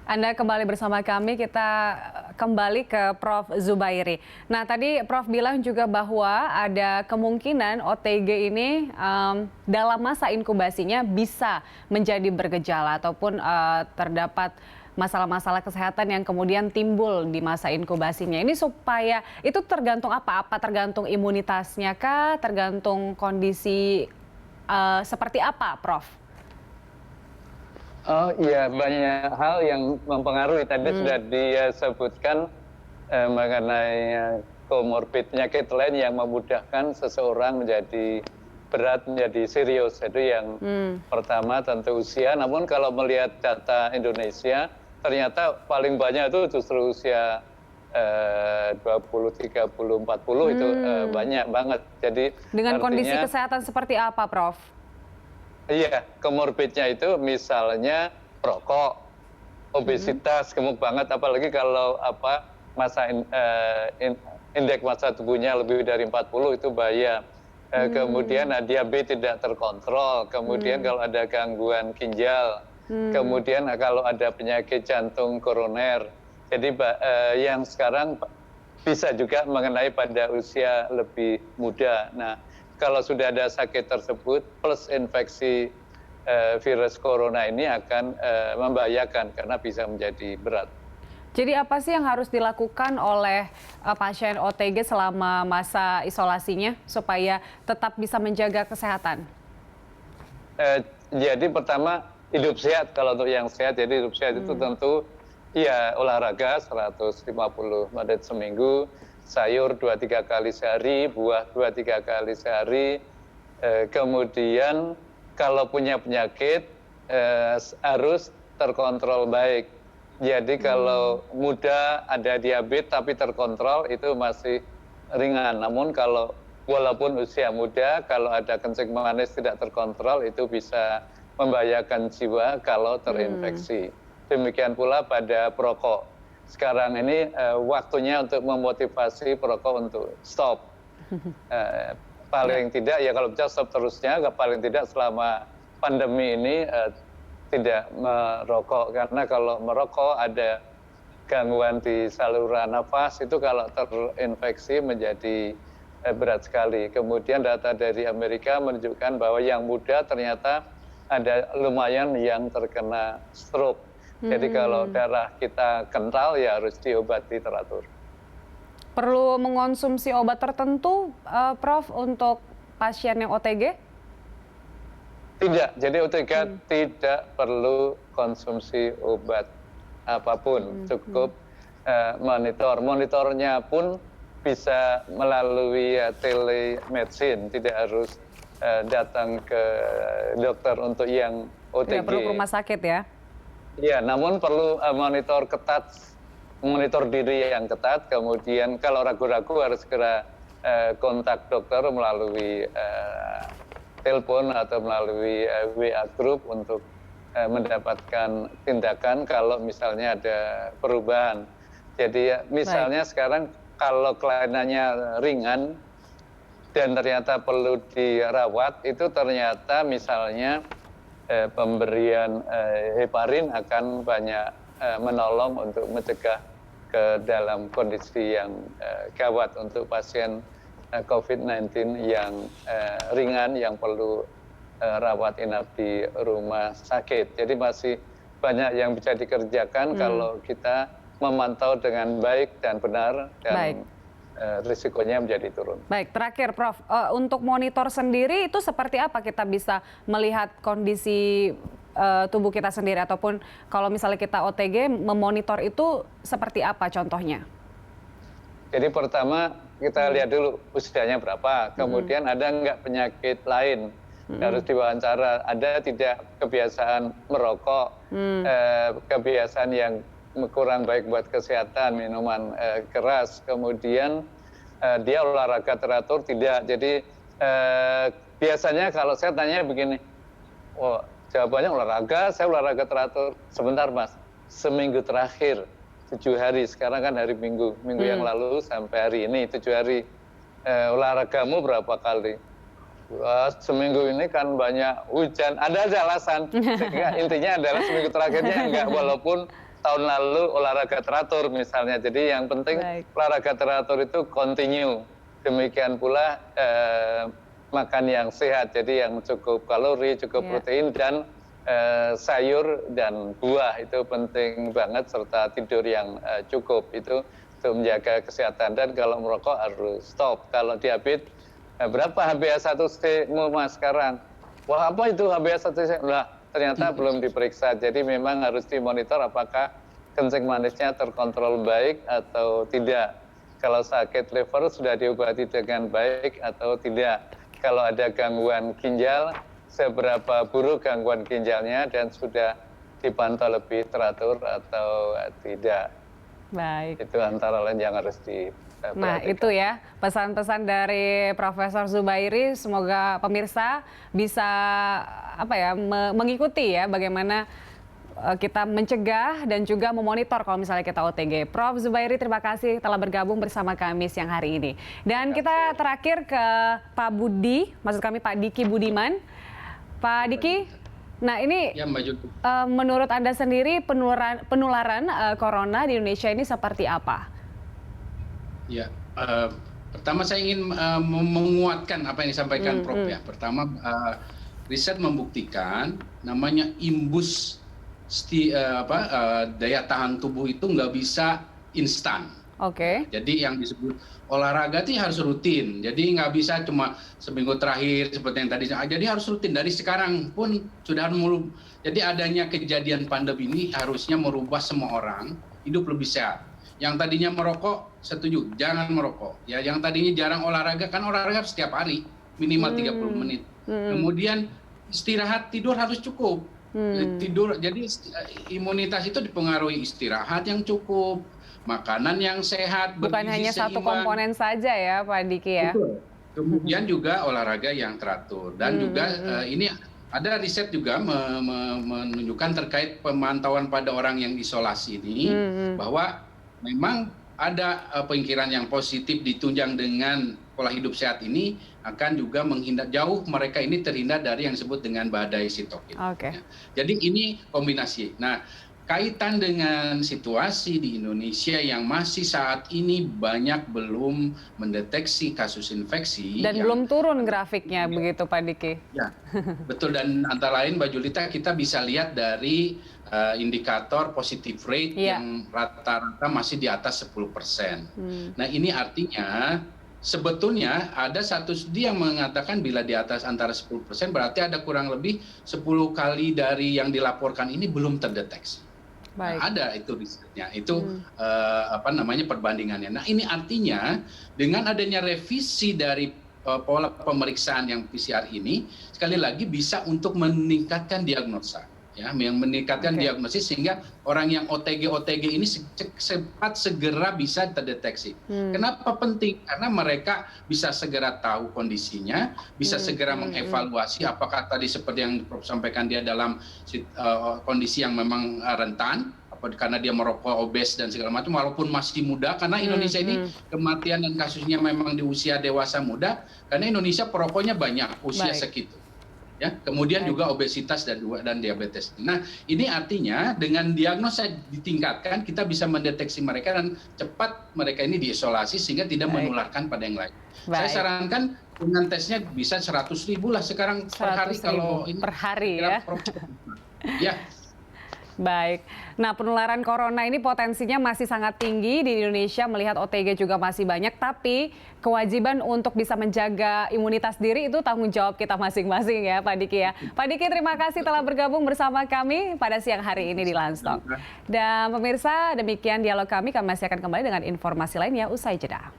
Anda kembali bersama kami, kita kembali ke Prof. Zubairi. Nah, tadi Prof bilang juga bahwa ada kemungkinan OTG ini dalam masa inkubasinya bisa menjadi bergejala ataupun terdapat masalah-masalah kesehatan yang kemudian timbul di masa inkubasinya. Ini supaya, itu tergantung apa? Apa tergantung imunitasnya kah? Tergantung kondisi seperti apa, Prof? Oh iya, banyak hal yang mempengaruhi. Tadi sudah disebutkan mengenai komorbid penyakit lain yang memudahkan seseorang menjadi berat, menjadi serius. Itu yang pertama tentu usia. Namun kalau melihat data Indonesia, ternyata paling banyak itu justru usia 20, 30, 40 itu banyak banget. Jadi dengan kondisi artinya, kesehatan seperti apa, Prof? iya, komorbidnya itu misalnya rokok, obesitas, gemuk banget, apalagi kalau indeks massa tubuhnya lebih dari 40 itu bahaya. Kemudian diabetes tidak terkontrol, kemudian kalau ada gangguan ginjal, kemudian kalau ada penyakit jantung koroner. Jadi yang sekarang bisa juga mengenai pada usia lebih muda. Nah, kalau sudah ada sakit tersebut plus infeksi virus corona ini akan membahayakan karena bisa menjadi berat. Jadi apa sih yang harus dilakukan oleh pasien OTG selama masa isolasinya supaya tetap bisa menjaga kesehatan? Jadi pertama hidup sehat, kalau untuk yang sehat, jadi hidup sehat itu tentu ya olahraga 150 menit seminggu, sayur 2-3 kali sehari, buah 2-3 kali sehari, kemudian kalau punya penyakit harus terkontrol baik. Jadi kalau muda ada diabetes tapi terkontrol itu masih ringan. Namun kalau walaupun usia muda, kalau ada kencing manis tidak terkontrol itu bisa membahayakan jiwa kalau terinfeksi. Demikian pula pada perokok. Sekarang ini waktunya untuk memotivasi perokok untuk stop. Paling tidak ya kalau bisa stop terusnya, paling tidak selama pandemi ini tidak merokok. Karena kalau merokok ada gangguan di saluran nafas, itu kalau terinfeksi menjadi berat sekali. Kemudian data dari Amerika menunjukkan bahwa yang muda ternyata ada lumayan yang terkena stroke. Jadi kalau darah kita kental ya harus diobati teratur. Perlu mengonsumsi obat tertentu, Prof, untuk pasien yang OTG? Tidak, jadi OTG tidak perlu konsumsi obat apapun, cukup monitor. Monitornya pun bisa melalui telemedicine, tidak harus datang ke dokter untuk yang OTG. Tidak perlu ke rumah sakit ya? Ya, namun perlu monitor ketat, monitor diri yang ketat, kemudian kalau ragu-ragu harus segera kontak dokter melalui telepon atau melalui WA group untuk mendapatkan tindakan kalau misalnya ada perubahan. Jadi misalnya sekarang kalau kelainannya ringan dan ternyata perlu dirawat, itu ternyata misalnya pemberian heparin akan banyak menolong untuk mencegah ke dalam kondisi yang gawat untuk pasien COVID-19 yang ringan yang perlu rawat inap di rumah sakit. Jadi masih banyak yang bisa dikerjakan kalau kita memantau dengan baik dan benar dan risikonya menjadi turun. Baik, terakhir Prof, untuk monitor sendiri itu seperti apa kita bisa melihat kondisi tubuh kita sendiri ataupun kalau misalnya kita OTG memonitor itu seperti apa contohnya? Jadi pertama kita lihat dulu usianya berapa, kemudian ada nggak penyakit lain harus diwawancara, ada tidak kebiasaan merokok, kebiasaan yang kurang baik buat kesehatan, minuman keras, kemudian dia olahraga teratur tidak. Jadi biasanya kalau saya tanya begini, oh, jawabannya olahraga, saya olahraga teratur. Sebentar Mas, seminggu terakhir 7 hari, sekarang kan hari Minggu yang lalu sampai hari ini 7 hari, olahragamu berapa kali? Wah, seminggu ini kan banyak hujan, ada aja alasan. Sehingga intinya adalah seminggu terakhirnya enggak, walaupun tahun lalu olahraga teratur misalnya. Jadi yang penting olahraga teratur itu continue. Demikian pula makan yang sehat, jadi yang cukup kalori, cukup protein, dan sayur dan buah itu penting banget, serta tidur yang cukup itu untuk menjaga kesehatan. Dan kalau merokok harus stop. Kalau diabetes, berapa HbA1c-mu Mas sekarang? Wah, apa itu HbA1c? Nah, ternyata belum diperiksa. Jadi memang harus dimonitor apakah kencing manisnya terkontrol baik atau tidak. Kalau sakit liver sudah diobati dengan baik atau tidak. Kalau ada gangguan ginjal, seberapa buruk gangguan ginjalnya dan sudah dipantau lebih teratur atau tidak. Baik. Itu antara lain yang harus diperhatikan. Nah, itu ya pesan-pesan dari Profesor Zubairi. Semoga pemirsa bisa mengikuti ya bagaimana kita mencegah dan juga memonitor kalau misalnya kita OTG. Prof. Zubairi, terima kasih telah bergabung bersama kami siang hari ini. Dan kita terakhir ke Pak Budi, maksud kami Pak Diki Budiman. Pak Diki, nah ini menurut Anda sendiri penularan corona di Indonesia ini seperti apa? Ya, pertama saya ingin menguatkan apa yang disampaikan Prof. Ya. Pertama, riset membuktikan namanya imbus daya tahan tubuh itu nggak bisa instan. Oke. Jadi yang disebut olahraga itu harus rutin. Jadi nggak bisa cuma seminggu terakhir seperti yang tadi. Jadi harus rutin. Dari sekarang pun sudah mulai. Jadi adanya kejadian pandemi ini harusnya merubah semua orang hidup lebih sehat. Yang tadinya merokok, setuju, jangan merokok. Ya, yang tadinya jarang olahraga, kan olahraga setiap hari minimal 30 menit. Kemudian istirahat, tidur harus cukup. Tidur, jadi imunitas itu dipengaruhi istirahat yang cukup, makanan yang sehat, bukan hanya satu komponen saja ya Pak Diki ya. Betul. Kemudian juga olahraga yang teratur dan juga ini ada riset juga menunjukkan terkait pemantauan pada orang yang isolasi ini bahwa memang ada pemikiran yang positif ditunjang dengan pola hidup sehat ini akan juga menghindar jauh mereka ini terhindar dari yang disebut dengan badai sitokin. Okay. Ya. Jadi ini kombinasi. Nah, kaitan dengan situasi di Indonesia yang masih saat ini banyak belum mendeteksi kasus infeksi dan belum turun grafiknya begitu Pak Diki. Ya, betul, dan antara lain Mbak Julita kita bisa lihat dari indikator positive rate yang rata-rata masih di atas 10%. Nah, ini artinya sebetulnya ada satu studi yang mengatakan bila di atas antara 10% berarti ada kurang lebih 10 kali dari yang dilaporkan ini belum terdeteksi. Nah, ada itu risetnya, itu perbandingannya. Nah, ini artinya dengan adanya revisi dari pola pemeriksaan yang PCR ini sekali lagi bisa untuk meningkatkan diagnosa. Ya, yang meningkatkan diagnosis sehingga orang yang OTG ini cepat segera bisa terdeteksi. Kenapa penting? Karena mereka bisa segera tahu kondisinya, bisa segera mengevaluasi apakah tadi seperti yang Prof sampaikan dia dalam kondisi yang memang rentan, karena dia merokok, obes dan segala macam, walaupun masih muda, karena Indonesia ini kematian dan kasusnya memang di usia dewasa muda, karena Indonesia perokoknya banyak, usia segitu. Ya, kemudian juga obesitas dan diabetes. Nah, ini artinya dengan diagnosa ditingkatkan, kita bisa mendeteksi mereka dan cepat mereka ini diisolasi sehingga tidak menularkan pada yang lain. Saya sarankan dengan tesnya bisa 100.000 lah sekarang per hari kalau ini. Per hari ya. Ya. Baik. Nah, penularan corona ini potensinya masih sangat tinggi di Indonesia, melihat OTG juga masih banyak, tapi kewajiban untuk bisa menjaga imunitas diri itu tanggung jawab kita masing-masing ya Pak Diki ya. Pak Diki, terima kasih telah bergabung bersama kami pada siang hari ini di Landstalk. Dan pemirsa, demikian dialog kami masih akan kembali dengan informasi lainnya usai jeda.